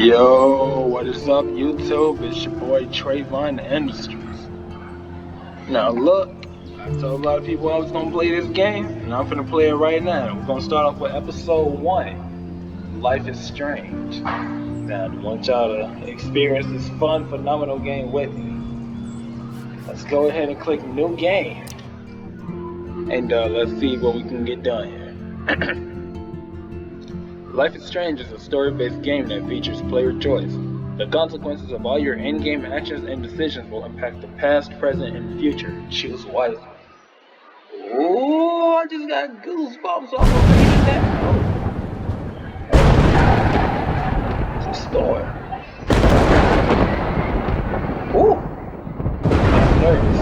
Yo, what is up, YouTube? It's your boy Trayvon Industries. Now, look, I told a lot of people I was gonna play this game, and I'm gonna play it right now. We're gonna start off with episode 1. Life is Strange. Now, I want y'all to experience this fun, phenomenal game with me. Let's go ahead and click New Game, and let's see what we can get done here. Life is Strange is a story-based game that features player choice. The consequences of all your in-game actions and decisions will impact the past, present, and future. Choose wisely. Ooh, I just got goosebumps off of reading that. Oh. Some storm. Ooh. I'm nervous.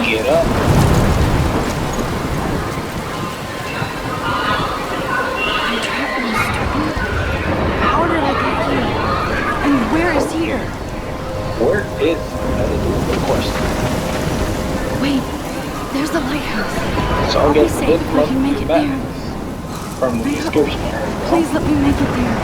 Get up. I'm trapped in this storm. How did I get here? And where is here? Where is that is the question. Wait, there's the lighthouse. So I'll I be guess safe this if I must can be make the it map there. from the description. Please let me make it there.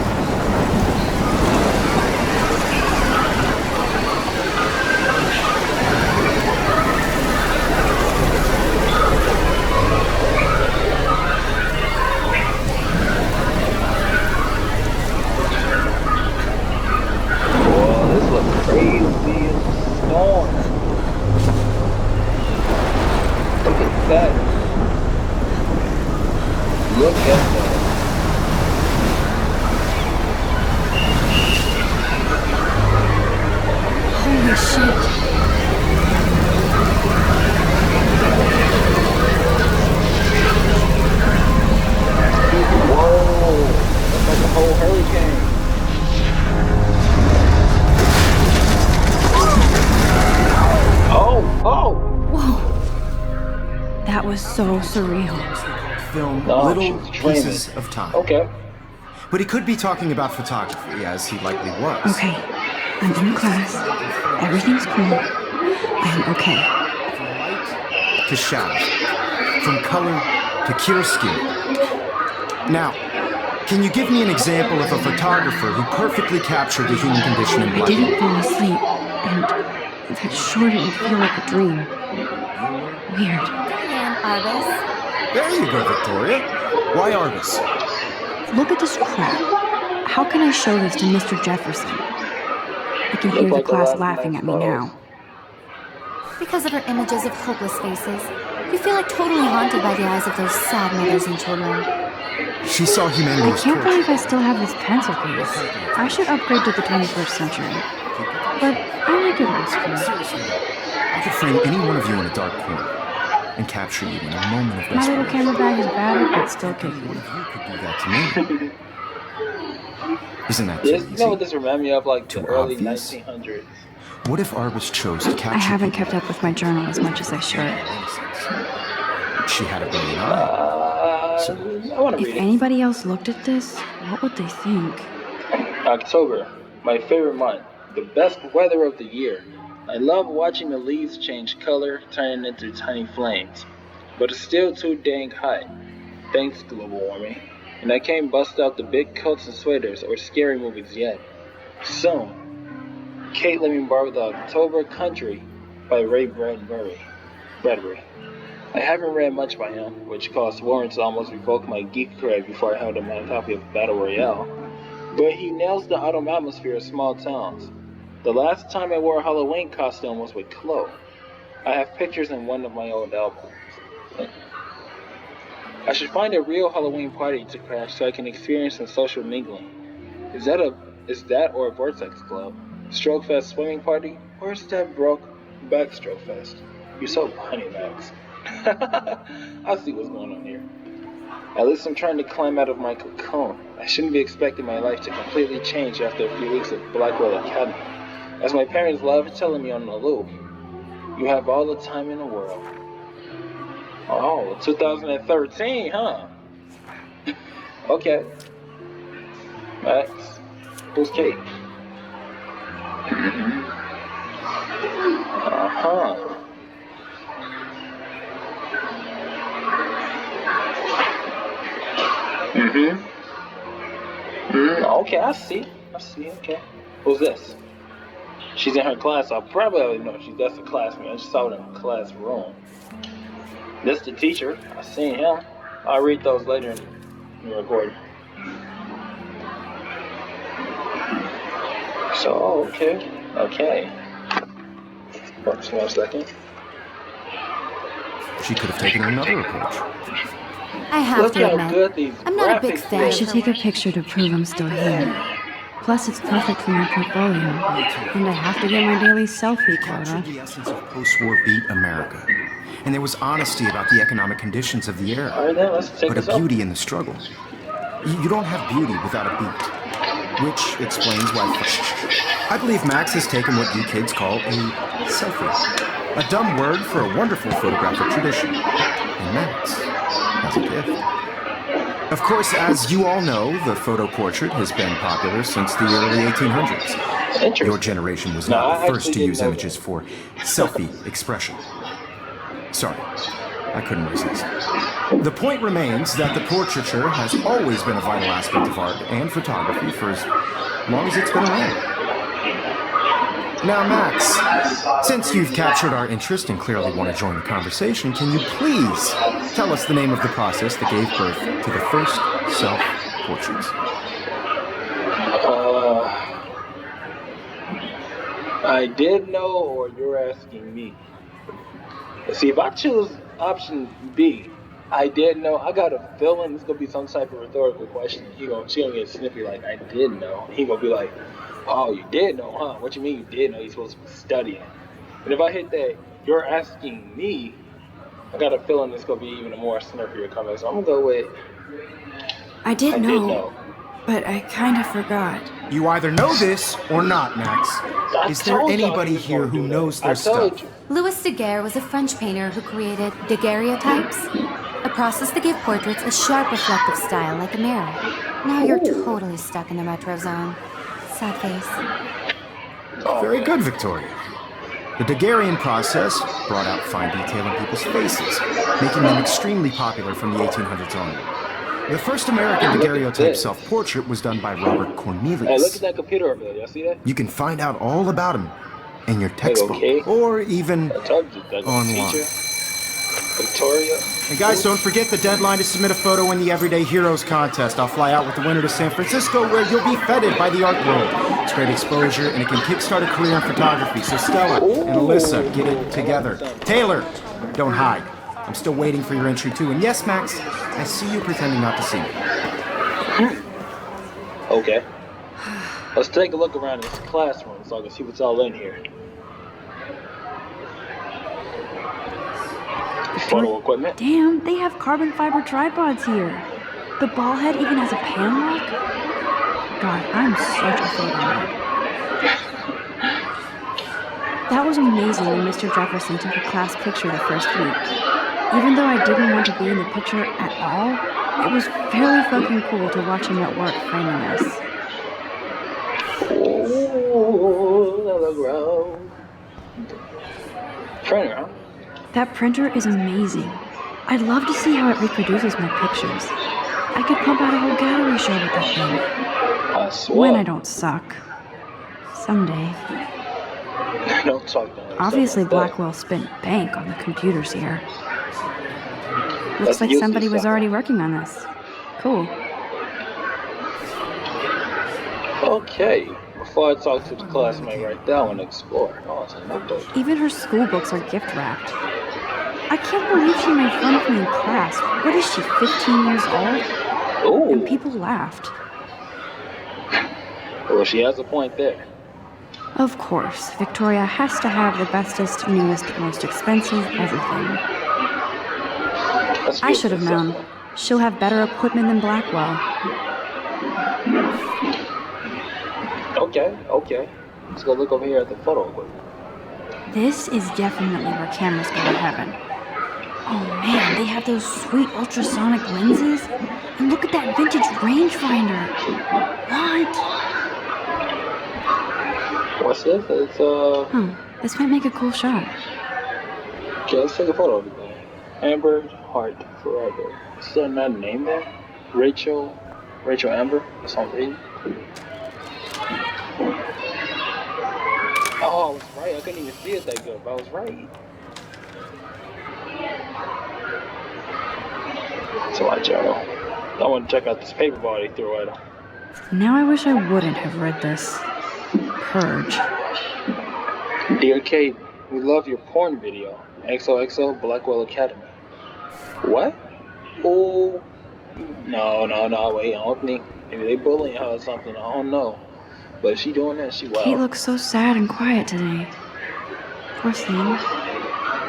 Crazy storm. Look at that. Look at that. Holy shit. Whoa. That's like a whole hurricane. Oh! Whoa. That was so surreal. Film No, little she's pieces dreaming. of time. Okay. But he could be talking about photography, as he likely was. Okay, I'm in class. Everything's cool. I'm okay. From light to shadow. From color to chiaroscuro. Now, can you give me an example of a photographer who perfectly captured the human condition in I black? didn't fall asleep, and that sure didn't feel like a dream. Weird. Argus. There you go, Victoria. Why Argus? Look at this crap. How can I show this to Mr. Jefferson? I can hear the class laughing at me now. Because of her images of hopeless faces, you feel like totally haunted by the eyes of those sad mothers and children. She saw I humanity's can't torture. believe I still have this pencil case. I should upgrade to the 21st century. But I like it old school. Seriously, I could frame any one of you in a dark corner and capture you in a moment of My little desperation. camera bag is battered, but still One kicking. of you could do that to me. Isn't that too You know what easy? this reminds me of? Like the Too early obvious? 1900s. What if Argus chose to capture I haven't people kept up with my journal as much as I should. in innocence? She had a brilliant eye. I want to If read it. anybody else looked at this, what would they think? October, my favorite month, the best weather of the year. I love watching the leaves change color, turning into tiny flames. But it's still too dang hot. Thanks, global warming. And I can't bust out the big coats and sweaters or scary movies yet. Soon. Kate let me borrow the October Country by Ray Bradbury. I haven't read much by him, which caused Warren to almost revoke my geek cred before I held him my copy of Battle Royale. But he nails the autumn atmosphere of small towns. The last time I wore a Halloween costume was with Chloe. I have pictures in one of my old albums. I should find a real Halloween party to crash so I can experience some social mingling. Is that or a Vortex Club? Stroke Fest swimming party? Or is that broke Backstroke Fest? You're so punny, Max. I see what's going on here. At least I'm trying to climb out of my cocoon. I shouldn't be expecting my life to completely change after a few weeks at Blackwell Academy. As my parents love telling me on the loop, you have all the time in the world. Oh, 2013, huh? Okay. Max, who's Kate? Uh-huh. Okay, I see. Okay. Who's this? She's in her class. I probably already know that's a classmate. I just saw her in the classroom. This the teacher. I seen him. I'll read those later in the recording. So, okay. Just 1 second. She could have taken another approach. I have Look to how admit, good these I'm not a big graphics fan. I look. should take a picture to prove I'm still here. Plus, it's perfect for my portfolio. And I have to get my daily selfie Captured quota. the essence of post-war beat America. And there was honesty about the economic conditions of the era. Alright then, let's take But a this up. beauty in the struggle. You don't have beauty without a beat. Which explains why I believe Max has taken what you kids call a selfie. A dumb word for a wonderful photographic tradition. And Max has a gift. Of course, as you all know, the photo portrait has been popular since the early 1800s. Your generation was not the first to use images for selfie expression. Sorry, I couldn't resist. The point remains that the portraiture has always been a vital aspect of art and photography for as long as it's been around. Now, Max, since you've captured our interest and clearly want to join the conversation, can you please tell us the name of the process that gave birth to the first self-portraits? I did know, or you're asking me? See, if I choose option B, I did know. I got a feeling it's gonna be some type of rhetorical question. She gonna get snippy like, I did know. He gonna be like, oh, you did know, huh? What you mean you did know? You're supposed to be studying. And if I hit that, you're asking me, I got a feeling it's gonna be even a more snippier comment. So I'm gonna go with I did know, but I kind of forgot. You either know this or not, Max. Is there anybody here who knows their stuff? Louis Daguerre was a French painter who created daguerreotypes, a process that gave portraits a sharp reflective style like a mirror. Now you're totally stuck in the retro zone. Sad face. Very good, Victoria. The Daguerrean process brought out fine detail in people's faces, making them extremely popular from the 1800s onward. The first American daguerreotype self-portrait was done by Robert Cornelius. Hey, look at that computer over there. Y'all see that? You can find out all about him in your textbook, or even online. Victoria. And guys, don't forget the deadline to submit a photo in the Everyday Heroes contest. I'll fly out with the winner to San Francisco, where you'll be feted by the art world. It's great exposure, and it can kickstart a career in photography. So Stella and Alyssa, get it together. Taylor, don't hide. I'm still waiting for your entry too. And yes, Max, I see you pretending not to see me. Okay. Let's take a look around this classroom so I can see what's all in here. Photo equipment. Damn, they have carbon fiber tripods here. The ball head even has a pan lock. God, I'm such a photo nerd. That was amazing when Mr. Jefferson took a class picture the first week. Even though I didn't want to be in the picture at all, it was very fucking cool to watch him at work framing us. Printer, huh? That printer is amazing. I'd love to see how it reproduces my pictures. I could pump out a whole gallery show with that thing. I swear. When I don't suck. Someday. Don't talk to me. Obviously, Blackwell spent bank on the computers here. Looks like somebody was already working on this. Cool. Okay. Before I talk to the classmate right there, I want to explore. Oh, it's a notebook. Even her school books are gift wrapped. I can't believe she made fun of me in class. What is she, 15 years old? Ooh. And people laughed. Well, she has a point there. Of course, Victoria has to have the bestest, newest, most expensive everything. I should have known. She'll have better equipment than Blackwell. Okay. Let's go look over here at the photo equipment. This is definitely where cameras go to heaven. Oh man, they have those sweet ultrasonic lenses. And look at that vintage rangefinder. What? What's this? It's This might make a cool shot. Okay, let's take a photo of it then. Amber Heart Forever. Is there not a name there? Rachel Amber or something? Oh, I was right. I couldn't even see it that good, but I was right. So my journal. I want to check out this paper ball they threw at him. Now I wish I wouldn't have read this. Purge. Dear Kate, we love your porn video. XOXO Blackwell Academy. What? Oh. No, wait, I don't think. Maybe they bullying her or something, I don't know. But if she doing that, she wild. Kate looks so sad and quiet today. Poor thing.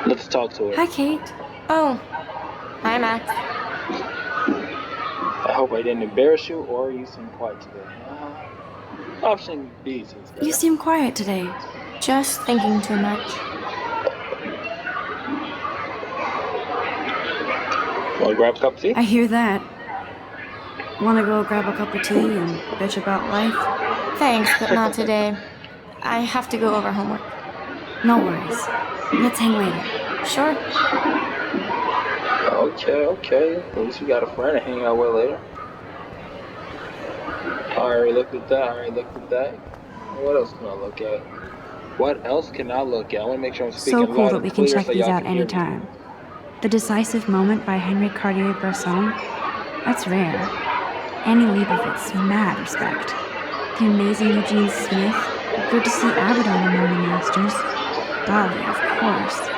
Let's talk to her. Hi, Kate. Oh. Hi, Max. I hope I didn't embarrass you or you seem quiet today. Option B seems better. You seem quiet today. Just thinking too much. Want to grab a cup of tea? I hear that. Wanna go grab a cup of tea and bitch about life? Thanks, but not today. I have to go over homework. No worries. Let's hang later. Sure. Okay. At least we got a friend to hang out with later. I already looked at that. What else can I look at? I want to make sure I'm speaking So cool loud that and we can clear check so these y'all out can hear me. anytime. The Decisive Moment by Henry Cartier-Bresson. That's rare. Annie Leibovitz, mad respect. The amazing Eugene Smith. Good to see Abaddon among the masters. Dolly, of course.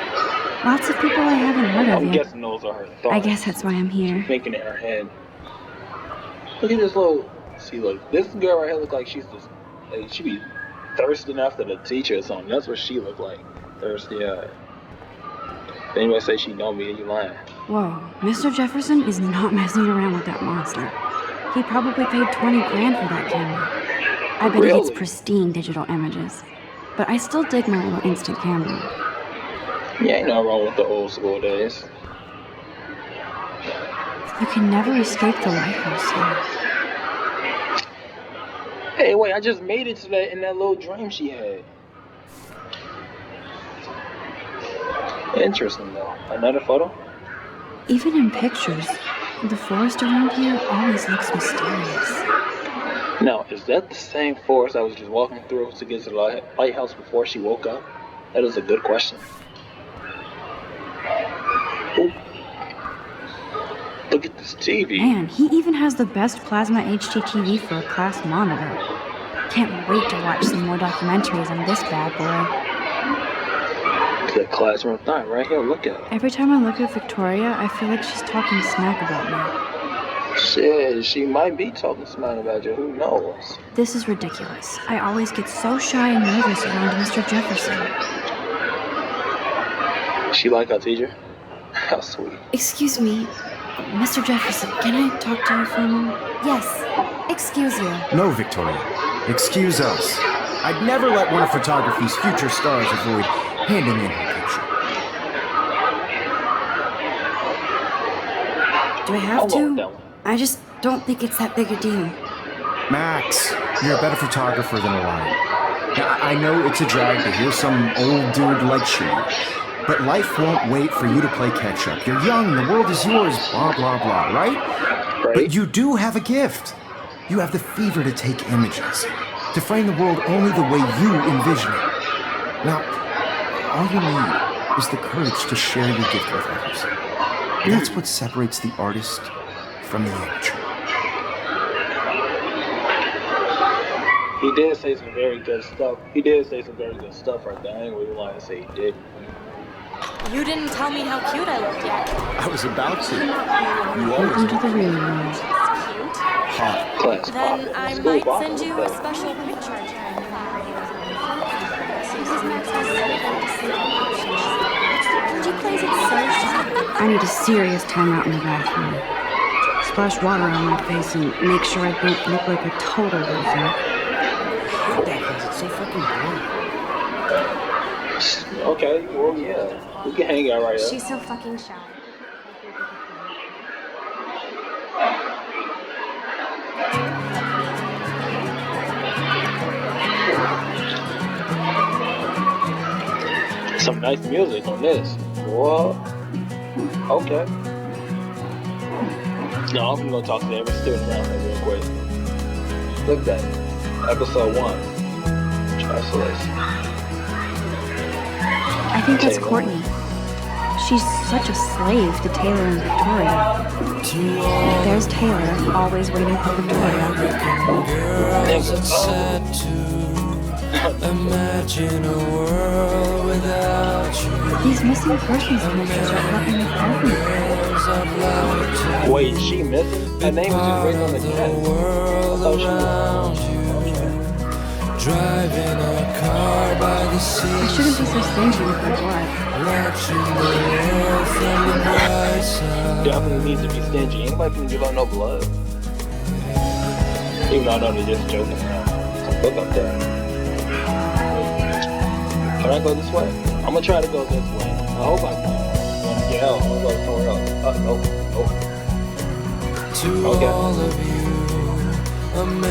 Lots of people I haven't heard of I'm yet. guessing those are her thoughts. I guess that's why I'm here. Thinking in her head. Look at this little. See, look, this girl right here look like she's just. Like, she be thirsting after the teacher or something. That's what she look like. Thirsty eyed. If anyone say she don't be, you lying. Whoa, Mr. Jefferson is not messing around with that monster. He probably paid 20 grand for that camera. I bet he gets pristine digital images. But I still dig my little instant camera. Yeah, ain't nothing wrong with the old school days. You can never escape the lighthouse here. Hey, wait, I just made it to that in that little dream she had. Interesting, though. Another photo? Even in pictures, the forest around here always looks mysterious. Now, is that the same forest I was just walking through to get to the lighthouse before she woke up? That is a good question. Ooh. Look at this TV. Man, he even has the best plasma HDTV for a class monitor. Can't wait to watch some more documentaries on this bad boy. The classroom thing right here, look at it. Every time I look at Victoria, I feel like she's talking smack about me. Shit, she might be talking smack about you, who knows? This is ridiculous. I always get so shy and nervous around Mr. Jefferson. She like our teacher? How sweet. Excuse me, Mr. Jefferson, can I talk to you for a moment? Yes. Excuse you. No, Victoria. Excuse us. I'd never let one of photography's future stars avoid handing in her picture. Do I have to? I just don't think it's that big a deal. Max, you're a better photographer than a liar. Now, I know it's a drag to hear some old dude like you, but life won't wait for you to play catch-up. You're young, the world is yours, blah, blah, blah, right? But you do have a gift. You have the fever to take images, to frame the world only the way you envision it. Now, all you need is the courage to share your gift with others. That's what separates the artist from the amateur. He did say some very good stuff. Right there. I ain't really lying to say he did. You didn't tell me how cute I looked yet. I was about to. You Welcome to the real world. Hot. Class Then pop. I School might pop. send you a special picture. I need a serious timeout in the bathroom. Splash water on my face and make sure I don't look like a total loser. It's so fucking boring. Okay, well, yeah. We can hang out right here. She's so fucking shy. Some nice music on this. Whoa. Okay. No, I'm gonna talk to every student around here real quick. Look at that. Episode 1. Chrysalis. I think that's Taylor. Courtney. She's such a slave to Taylor and Victoria. There's Taylor, always waiting for Victoria. Imagine a world without you. These missing persons posters are up in the everywhere. Wait, she missing? Her name was just written on the cat. I thought she was. Driving a car by the sea. I shouldn't be so stingy with my blood. Watching the world from the bright side. Definitely needs to be stingy. Anybody can give out no blood. Even though I know they're just joking around. Look up there. Can I go this way? I'm gonna try to go this way. I hope I can. Yeah, I'll go somewhere else. To all of you, And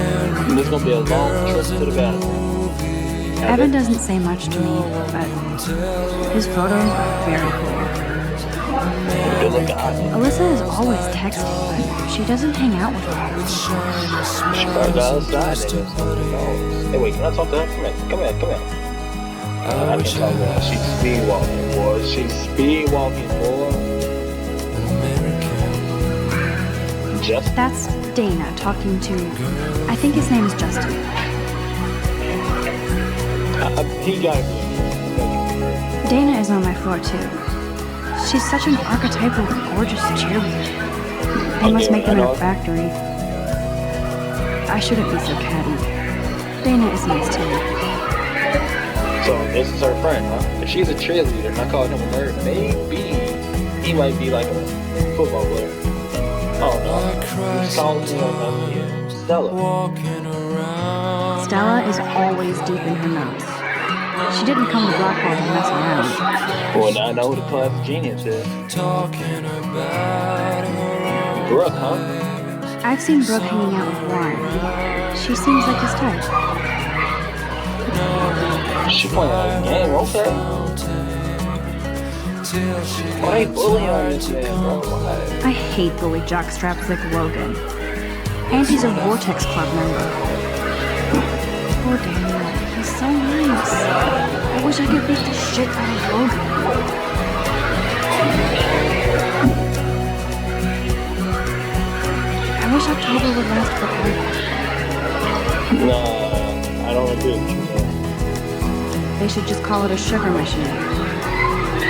this is gonna be a long trip to the bathroom. Evan doesn't say much to me, but his photos are very cool. Good looking eye. Alyssa is always texting, but she doesn't hang out with her. She probably got outside, nigga. Hey, wait, can I talk to her? Come here. I can talk to her. She's speed walking, boy. She's speed walking, boy. Just That's Dana talking to, I think his name is Justin. he gotta be. Dana is on my floor too. She's such an archetypal, gorgeous cheerleader. They must make them in a factory. I shouldn't be so catty. Dana is nice too. So this is her friend, huh? If she's a cheerleader and I called him a nerd, maybe he might be like a football player. I don't know. He's calling me Stella. Stella is always deep in her notes. She didn't come to Blackwell to mess around. Well, now I know who the class genius is. Brooke, huh? I've seen Brooke hanging out with Warren. She seems like his type. She playing a game, okay. Why they bullying on this man, bro? Why? I hate bully jockstraps like Logan. And he's a Vortex Club member. Poor Daniel, he's so nice. I wish I could beat the shit out of Logan. I wish October would last forever. Nah, I don't agree with you, man. They should just call it a sugar machine.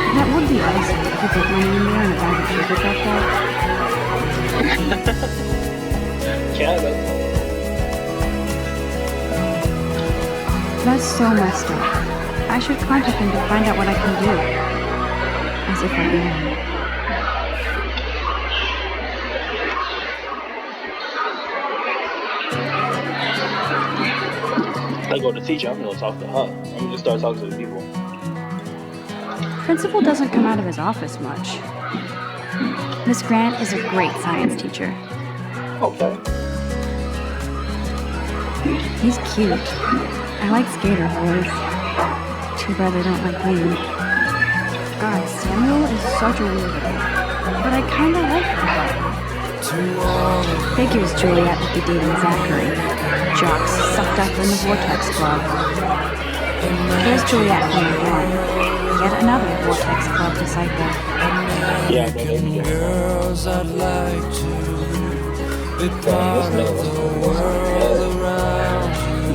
That would be nice if you put money in there and a bag of sugar like that. Canada. That's so messed up. I should contact him to find out what I can do. As if I am. I go to teacher, I'm gonna talk to her. I'm gonna just start talking to the people. Principal doesn't come out of his office much. Miss Grant is a great science teacher. Okay. He's cute. I like skater boys. Too bad they don't like me. God, Samuel is such a weirdo. But I kinda like him. Figures Juliet would be dating Zachary. Jocks sucked up in the Vortex Club. Here's Juliet from again. Yet another Vortex Club disciple. Yeah, but they be girls I'd like to be part of the world around you.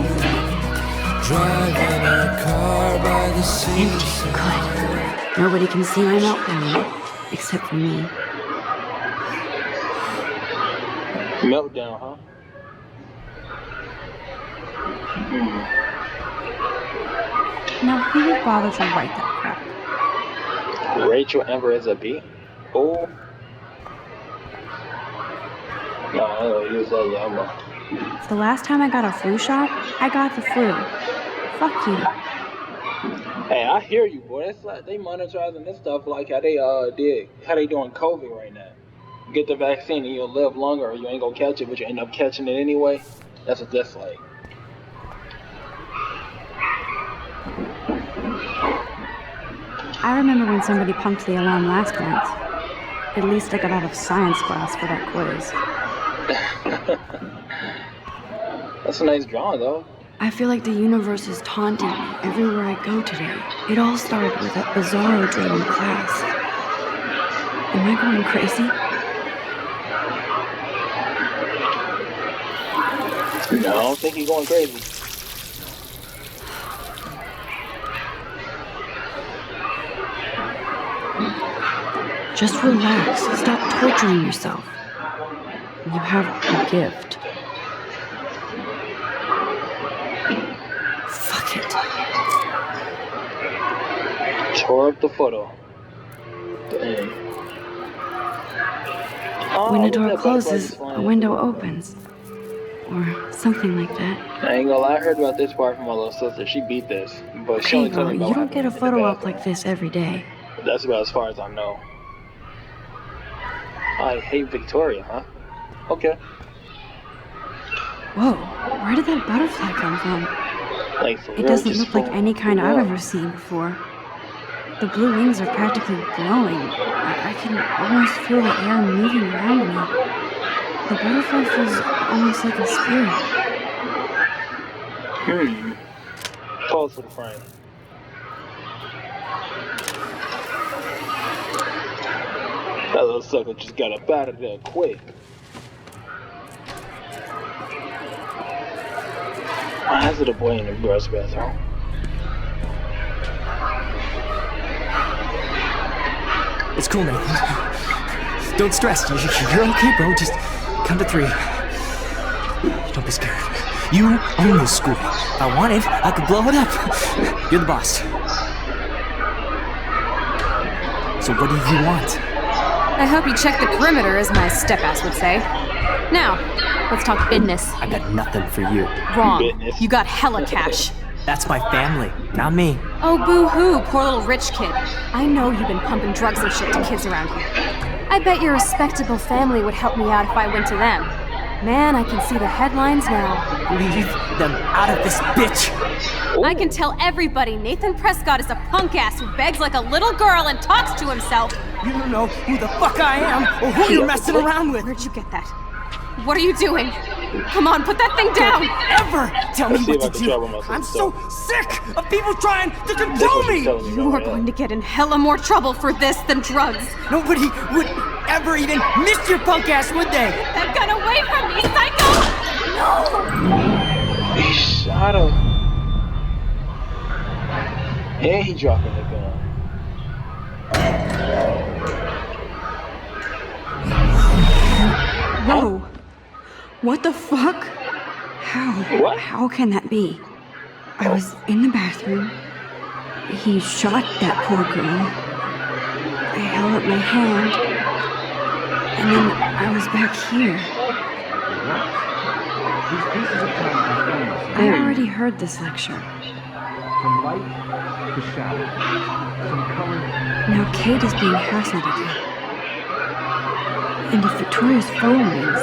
Driving a car by the sea. Good. Nobody can see my meltdown, except for me. meltdown, huh? Now, who would bother to write that crap? Rachel Amber as a B? Oh. No, he was like, yeah, I'm not. The last time I got a flu shot, I got the flu. Fuck you. Hey, I hear you, boy. That's like they monitoring this stuff like how they doing COVID right now. You get the vaccine and you'll live longer, or you ain't gonna catch it, but you end up catching it anyway. That's what that's like. I remember when somebody punked the alarm last month. At least I got out of science class for that quiz. That's a nice drawing, though. I feel like the universe is taunting me everywhere I go today. It all started with that bizarro dream in class. Am I going crazy? No, I don't think you're going crazy. Just relax. Stop torturing yourself. You have a gift. Fuck it. Tore up the photo. Dang. When a door closes, a window opens. Or something like that. I ain't gonna lie, I heard about this part from my little sister. She beat this. But she Okay, only told well, me about you what don't get a happened in the photo up bathroom. like this every day. That's about as far as I know. I hate Victoria, huh? Okay. Whoa, where did that butterfly come from? Like, for It real, doesn't just look like for- any kind for I've real. ever seen before. The blue wings are practically glowing. I can almost feel the air moving around me. The butterfly feels almost like a spirit. Pause for the frame. That little sucker just got up out of there quick. Why is it a boy in the girl's bathroom? It's cool, Nathan. Don't stress. You're okay, bro. Just count to 3. Don't be scared. You own this school. If I wanted, I could blow it up. You're the boss. So what do you want? I hope you check the perimeter, as my step-ass would say. Now, let's talk business. I got nothing for you. Wrong. Business. You got hella cash. That's my family, not me. Oh, boo-hoo, poor little rich kid. I know you've been pumping drugs and shit to kids around here. I bet your respectable family would help me out if I went to them. Man, I can see the headlines now. Leave them out of this bitch. I can tell everybody Nathan Prescott is a punk ass who begs like a little girl and talks to himself. You don't know who the fuck I am or who you're messing around with. Where'd you get that? What are you doing? Come on, put that thing down! Ever tell me Let's see what if I to can trouble do. myself, I'm so. so sick of people trying to That's control what she's me. telling me You are right going to get in hella more trouble for this than drugs. Nobody would ever even miss your punk ass, would they? That gun away from me, psycho! now. He shot him. And he dropping the gun. Whoa! What the fuck? How? What? How can that be? I was in the bathroom. He shot that poor girl. I held up my hand. And then I was back here. I already heard this lecture. From light to shadow. From color. Now Kate is being hassled again. And if Victoria's phone rings,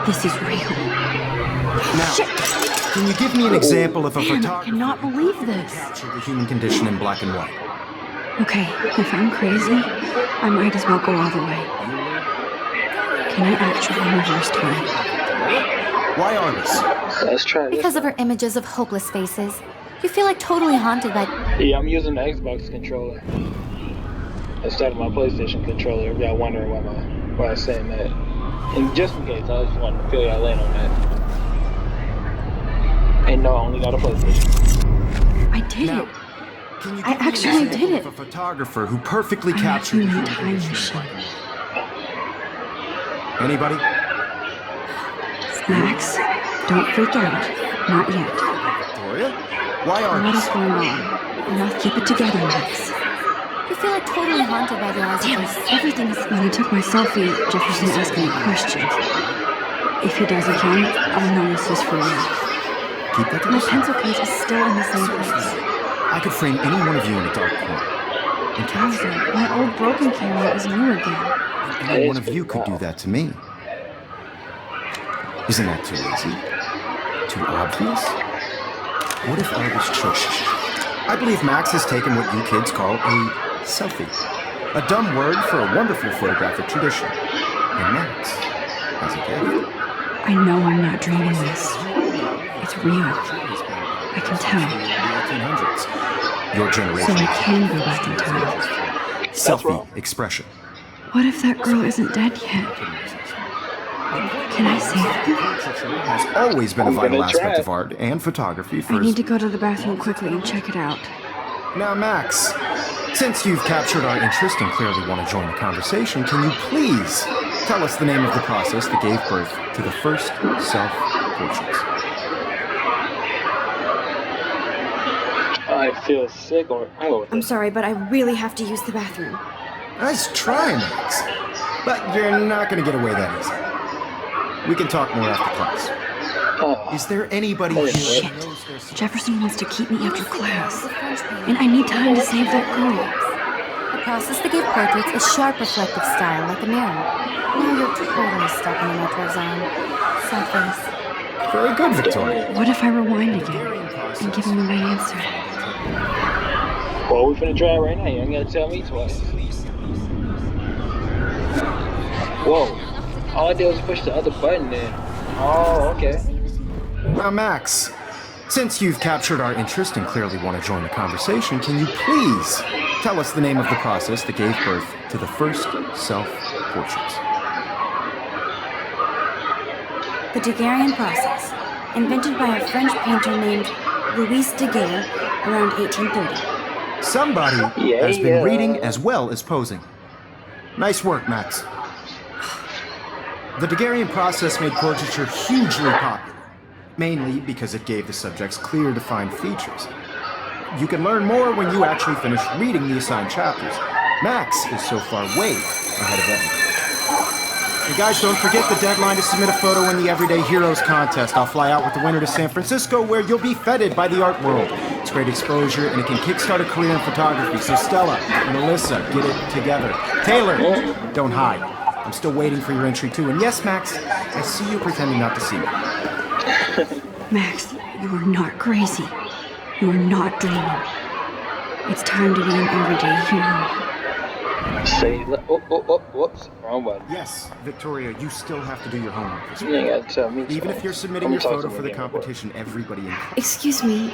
this is real. Now, Shit! can you give me an example of a Man, I photographer cannot believe this. capture the human condition in black and white? Okay, if I'm crazy, I might as well go all the way. Can I actually reverse time? Why artists? Let's try this. Because of her images of hopeless faces. You feel like totally haunted by... Yeah, I'm using the Xbox controller instead of my PlayStation controller. If y'all wondering why I was saying that. And just in case, I just wanted to fill y'all in on that. And no, I only got a PlayStation. I did Now, it. can you I give me an actually example did it. of a photographer who perfectly I'm a captured the human human time condition in machine. black and white? Anybody? Max, don't freak out. Not yet. Victoria? Why What is artists? going on? Now keep it together, Max. You feel like totally haunted by the eyes of Damn this... it, everything's... When I took my selfie, Jefferson asked me questions. If he does again, I'll know this is for real. Keep that to My yourself. pencil case is still in the same place. I could frame any one of you in a dark corner. And capture Wowzer, my old broken camera is new again. any one of you could do that to me. Isn't that too easy? Too obvious? What if I was chosen? I believe Max has taken what you kids call a selfie. A dumb word for a wonderful photographic tradition. And Max has a gift. I know I'm not dreaming this. It's real. I can tell. Your So generation. I can go back in time. Selfie expression. What if that girl isn't dead yet? Can I save her? Has always been a I'm vital gonna try aspect it. of art and photography for I need to go to the bathroom quickly and check it out. Now, Max, since you've captured our interest and clearly want to join the conversation, can you please tell us the name of the process that gave birth to the first self-portraits? I feel sick or hungover. I'm sorry, but I really have to use the bathroom. Nice try, Max. But you're not going to get away that easy. We can talk more after class. Oh, Is there anybody Oh, here shit. that knows there's... Jefferson wants to keep me after class, and I need time to save that girl. The process that gave portraits a sharp reflective style like a mirror. Now you're totally stuck in the metro zone. Sad face. Very good, Victoria. What if I rewind again and give him the right answer? well, we finna try it right now. You ain't gotta tell me twice. Whoa. All I did was push the other button then. Oh, okay. Now, Max, since you've captured our interest and clearly want to join the conversation, can you please tell us the name of the process that gave birth to the first self-portraits? The Daguerrean process, invented by a French painter named Louis Daguerre around 1830. Somebody Yeah, has been yeah. reading as well as posing. Nice work, Max. The Daguerrean process made portraiture hugely popular, mainly because it gave the subjects clear, defined features. You can learn more when you actually finish reading the assigned chapters. Max is so far way ahead of everyone. Hey guys, don't forget the deadline to submit a photo in the Everyday Heroes contest. I'll fly out with the winner to San Francisco, where you'll be feted by the art world. It's great exposure, and it can kickstart a career in photography. So Stella and Alyssa, get it together. Taylor, don't hide. I'm still waiting for your entry too. And yes, Max, I see you pretending not to see me. Max, you are not crazy. You are not dreaming. It's time to be an everyday hero. Say, whoops, wrong button. Yes, Victoria, you still have to do your homework this You week. ain't gotta tell me Even twice. if you're submitting I'm your talking photo to for the you again, competition, everybody in Excuse me,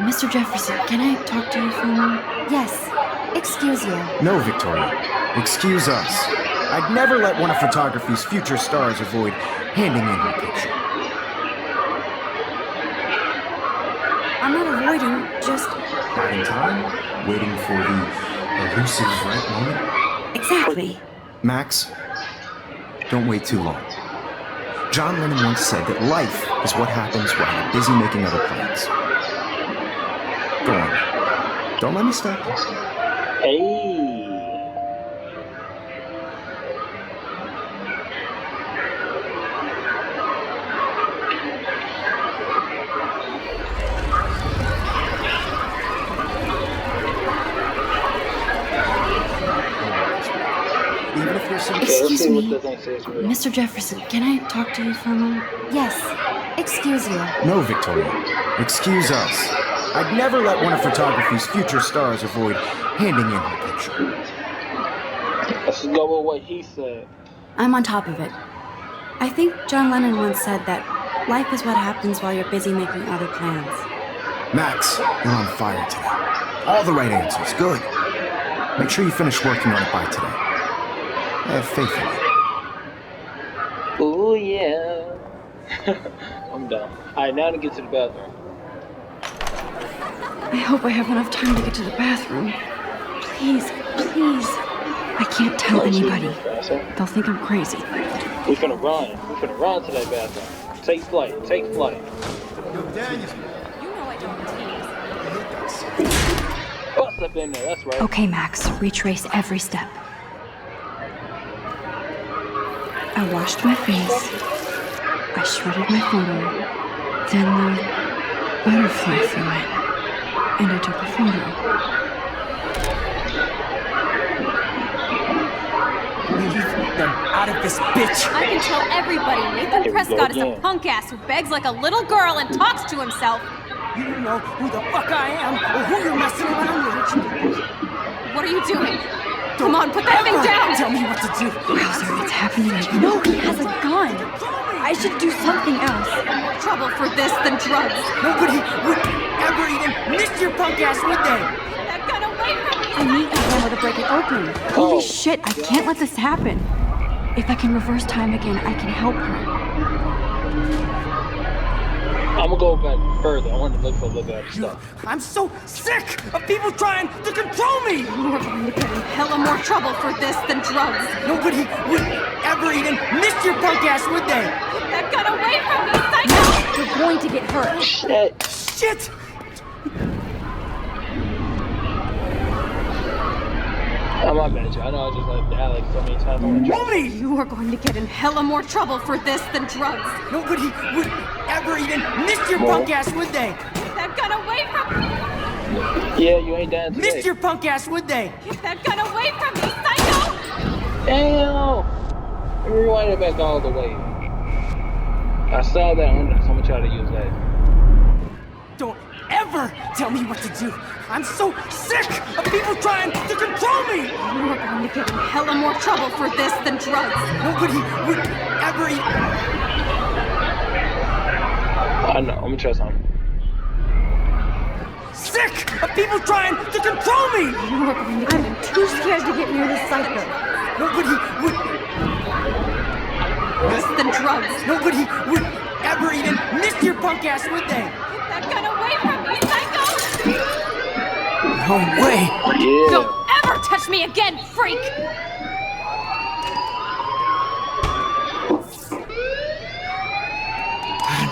Mr. Jefferson, can I talk to you for a moment? Yes. Excuse you. No, Victoria. Excuse us. I'd never let one of photography's future stars avoid handing in her picture. I'm not avoiding, just... Biding time, waiting for the elusive right moment. Exactly. Max, don't wait too long. John Lennon once said that life is what happens while you're busy making other plans. Go on. Don't let me stop you. Hey. Even if you're some... Okay, let's Excuse see what me, the thing says for real. Mr. Jefferson, can I talk to you for a moment? Yes. Excuse you. No, Victoria. Excuse us. I'd never let one of photography's future stars avoid handing in her picture. Let's go with what he said. I'm on top of it. I think John Lennon once said that life is what happens while you're busy making other plans. Max, you're on fire today. All the right answers. Good. Make sure you finish working on it by today. I have faith in you. Ooh, yeah. I'm done. Alright, now to get to the bathroom. I hope I have enough time to get to the bathroom. Please, please. I can't tell anybody. They'll think I'm crazy. We finna run. We finna run to that bathroom. Take flight. Take flight. You know I don't tease. Bust up in there. That's right. Okay, Max, retrace every step. I washed my face. I shredded my photo. Then the butterfly flew in. And I took a photo. Leave them out of this bitch! I can tell everybody Nathan Here we go Prescott is a again. punk ass who begs like a little girl and talks to himself. You don't know who the fuck I am or who you're messing around with. What are you doing? Come on, put that thing down! Tell me what to do. Wowzer, it's happening again. No, he has a gun. I should do something else. More trouble for this than drugs. Nobody would ever even miss your punk ass, would they? That gun away from me! I need a hammer to break it open. Holy shit, I can't let this happen. If I can reverse time again, I can help her. I'm gonna go back further. I want to look for a little bit of stuff. I'm so sick of people trying to control me! You are going to get in hella more trouble for this than drugs. Nobody would ever even miss your punk ass, would they? Put that gun away from me, psycho! You're going to get hurt. Shit. Shit! Oh, my bad, you. I know I just like Alex so many times. Nobody! You are going to get in hella more trouble for this than drugs. Nobody would ever even miss your punk ass, would they? Get that gun away from me! Yeah, you ain't down today. Miss your punk ass, would they? Get that gun away from me, psycho! Damn! Let me rewind it back all the way. I saw that one, so I'm gonna try to use that. Don't ever tell me what to do. I'm so sick of people trying to control me! You are going to get in hella more trouble for this than drugs. Nobody would ever I know, I'm gonna try something. Sick of people trying to control me! You are going to get in I'm too scared to get near this psycho. Nobody would... this than drugs. Nobody would ever even miss your punk ass, would they? Get that gun away from me, psycho! No way! Yeah. Don't ever touch me again, freak!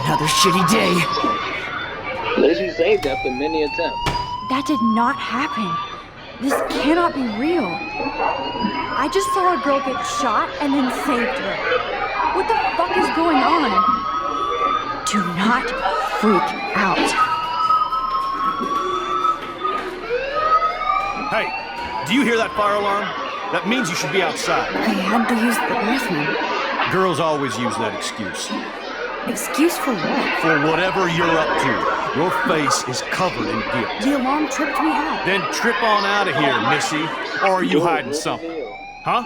Another shitty day. At least you saved after many attempts. That did not happen. This cannot be real. I just saw a girl get shot and then saved her. What the fuck is going on? Do not freak out. Hey, do you hear that fire alarm? That means you should be outside. I had to use the bathroom. Girls always use that excuse. Excuse for what? For whatever you're up to, your face is covered in guilt. The alarm tripped me out. Then trip on out of here, missy. Or are you hiding something? Huh?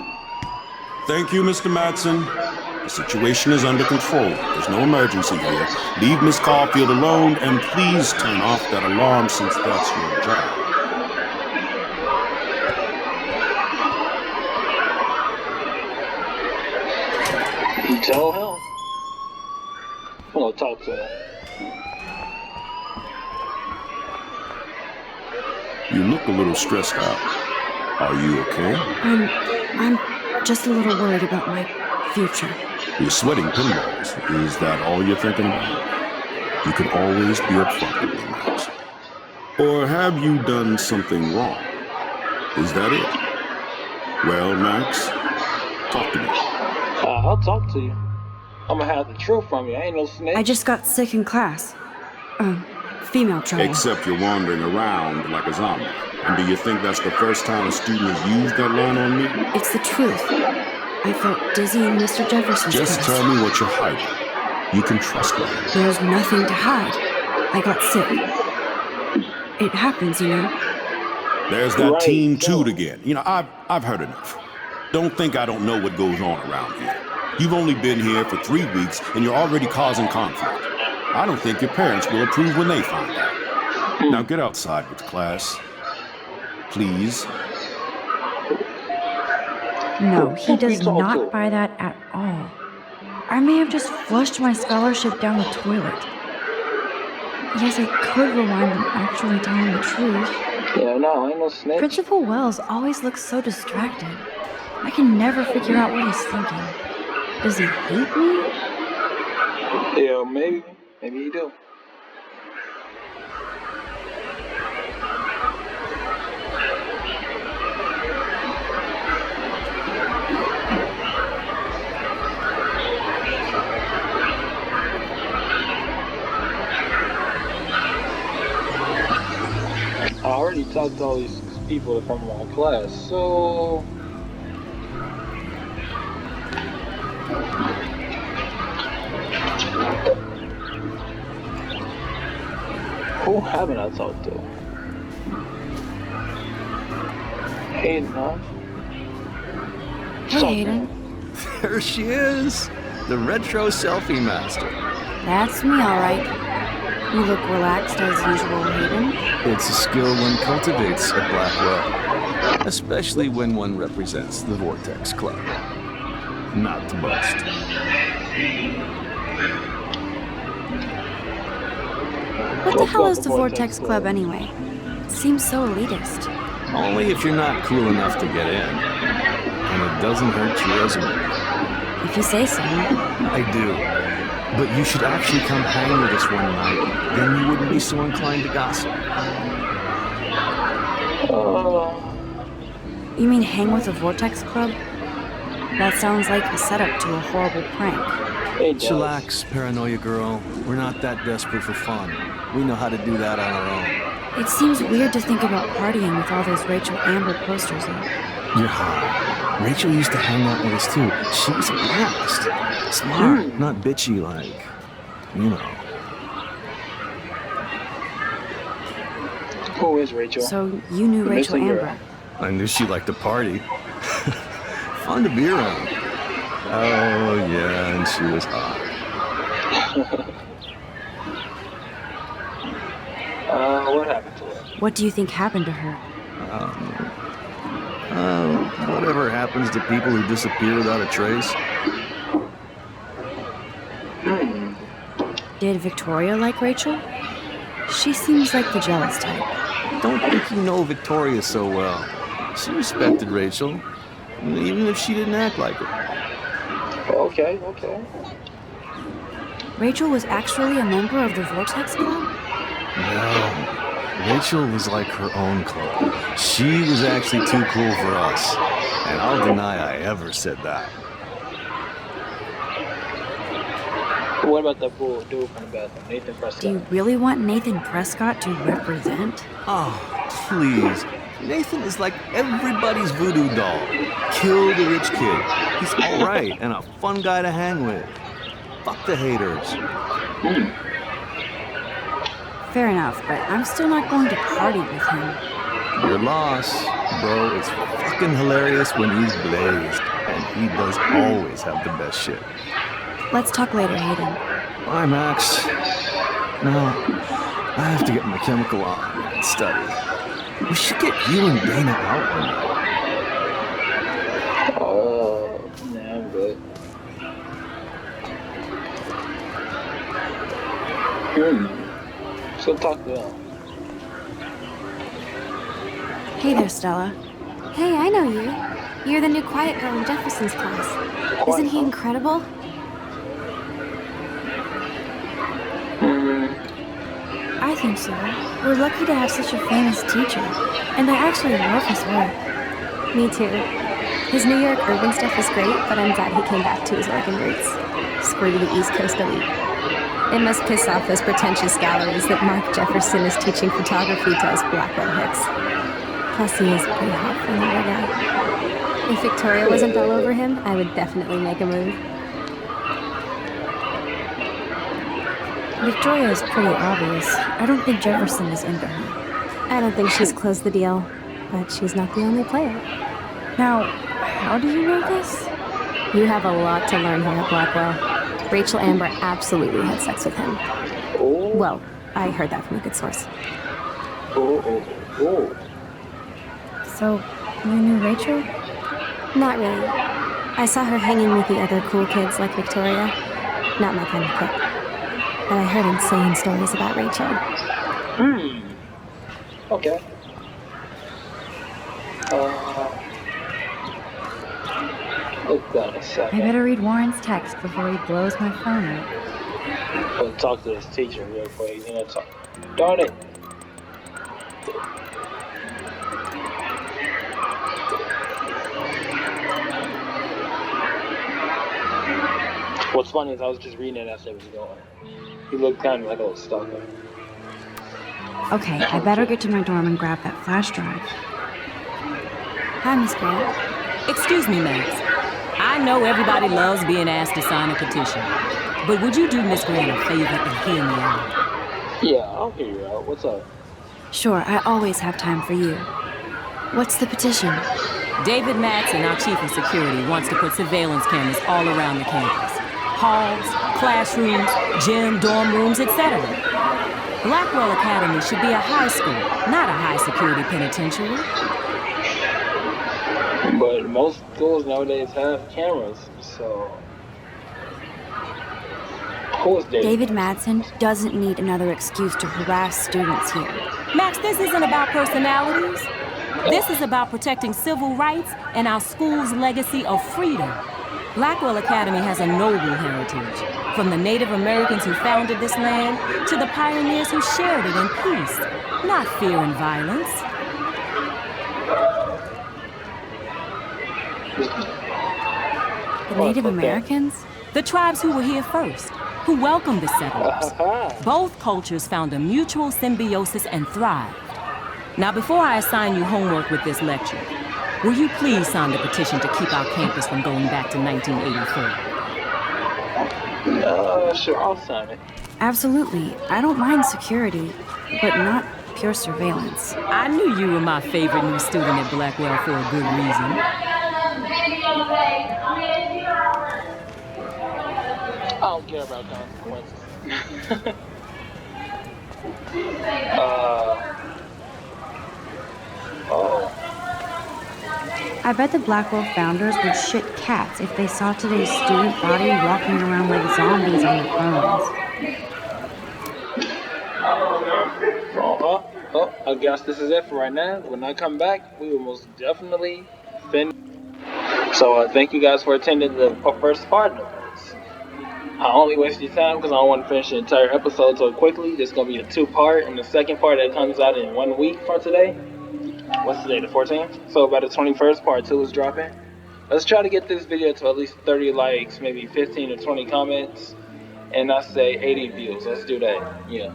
Thank you, Mr. Madsen. The situation is under control. There's no emergency here. Leave Miss Caulfield alone, and please turn off that alarm since that's your job. You tell him. I'm gonna talk to him. You look a little stressed out. Are you okay? I'm just a little worried about my future. You're sweating pinballs. Is that all you're thinking about? You can always be upfront with me, Max. Or have you done something wrong? Is that it? Well, Max, talk to me. I'll talk to you. I'm gonna have the truth from you. I ain't no snitch. I just got sick in class. Female trouble. Except you're wandering around like a zombie. And do you think that's the first time a student has used that line on me? It's the truth. I felt dizzy in Mr. Jefferson's Just class. tell me what you're hiding. You can trust me. There's nothing to hide. I got sick. It happens, you know. There's that Right, Team so- Toot again. You know, I've heard enough. Don't think I don't know what goes on around here. You've only been here for 3 weeks, and you're already causing conflict. I don't think your parents will approve when they find out. Now get outside with class. Please. No, he does talk to? not buy that at all. I may have just flushed my scholarship down the toilet. Yes, I could rewind and actually tell him the truth. Yeah, no, I ain't no snitch. Principal Wells always looks so distracted. I can never figure out what he's thinking. Does he hate me? Yeah, maybe. Maybe you do. I already talked to all these people from my class, so... Who haven't I talked to? Hayden, huh? Hey, Hayden. There she is, the retro selfie master. That's me, all right. You look relaxed as usual, Hayden. It's a skill one cultivates at Blackwell, especially when one represents the Vortex Club. Not to boast. What the hell is the Vortex Club anyway? It seems so elitist. Only if you're not cool enough to get in. And it doesn't hurt your resume. If you say so. I do. But you should actually come hang with us one night. Then you wouldn't be so inclined to gossip. You mean hang with the Vortex Club? That sounds like a setup to a horrible prank. Chillax, paranoia girl. We're not that desperate for fun. We know how to do that on our own. It seems weird to think about partying with all those Rachel Amber posters up. You're high. Rachel used to hang out with us too. She was a blast. Smart, not bitchy like, you know. Who is Rachel? So you knew Rachel Amber? I knew she liked to party. Fun to be around. Oh yeah, and she was hot. What happened to her? What do you think happened to her? Whatever happens to people who disappear without a trace. Did Victoria like Rachel? She seems like the jealous type. Don't think you know Victoria so well. She respected Rachel, even if she didn't act like it. Okay. Rachel was actually a member of the Vortex Club? No. Rachel was like her own club. She was actually too cool for us. And I'll deny I ever said that. What about that dude from the bathroom, Nathan Prescott? Do you really want Nathan Prescott to represent? Oh, please. Nathan is like everybody's voodoo doll. Kill the rich kid. He's all right and a fun guy to hang with. Fuck the haters. Fair enough, but I'm still not going to party with him. Your loss, bro. It's fucking hilarious when he's blazed. And he does always have the best shit. Let's talk later, Hayden. Bye, Max. Now, I have to get my chemical on and study. We should get you and Dana out one night. Nah, I'm good. So talk to them. Hey there, Stella. Hey, I know you. You're the new quiet girl in Jefferson's class. Isn't he incredible? I think so. We're lucky to have such a famous teacher. And I actually love his work. Me too. His New York urban stuff is great, but I'm glad he came back to his Oregon roots. Screw the East Coast elite. It must piss off those pretentious galleries that Mark Jefferson is teaching photography to us Blackwell hicks. Plus, he is pretty hot for another guy. If Victoria wasn't all over him, I would definitely make a move. Victoria is pretty obvious. I don't think Jefferson is into her. I don't think she's closed the deal, but she's not the only player. Now, how do you know this? You have a lot to learn here at Blackwell. Rachel Amber absolutely had sex with him. Well, I heard that from a good source. So, you knew Rachel? Not really. I saw her hanging with the other cool kids like Victoria. Not my kind of clique. But I heard insane stories about Rachel. Okay. Look down a I second. better read Warren's text before he blows my phone up. I'll talk to this teacher real quick. You know, talk. Darn it. What's funny is I was just reading it as it was going. He looked kind of like a little stalker. Okay, I better get to my dorm and grab that flash drive. Hi, Miss Grant. Excuse me, Max. I know everybody loves being asked to sign a petition, but would you do Miss Grant a favor and hear me out? Yeah, I'll hear you out. What's up? Sure, I always have time for you. What's the petition? David Madsen, our chief of security, wants to put surveillance cameras all around the campus. Halls, classrooms, gym, dorm rooms, etc. Blackwell Academy should be a high school, not a high-security penitentiary. But most schools nowadays have cameras, so... Who is David Madsen doesn't need another excuse to harass students here. Max, this isn't about personalities. This is about protecting civil rights and our school's legacy of freedom. Blackwell Academy has a noble heritage, from the Native Americans who founded this land to the pioneers who shared it in peace, not fear and violence. The Native Americans? The tribes who were here first, who welcomed the settlers. Both cultures found a mutual symbiosis and thrived. Now, before I assign you homework with this lecture, will you please sign the petition to keep our campus from going back to 1984? Sure, I'll sign it. Absolutely. I don't mind security, but not pure surveillance. I knew you were my favorite new student at Blackwell for a good reason. I don't care about consequences. I bet the Blackwell founders would shit cats if they saw today's student body walking around like zombies on their phones. I guess this is it for right now. When I come back, we will most definitely finish. So thank you guys for attending the first part of this. I only wasted your time because I don't want to finish the entire episode so quickly. This is going to be a 2-part, and the second part that comes out in 1 week from today. What's today, the 14th? So by the 21st, part 2 is dropping. Let's try to get this video to at least 30 likes, maybe 15 or 20 comments, and I say 80 views. Let's do that. Yeah.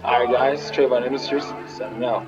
Alright guys, Trayvon Industries, signing out.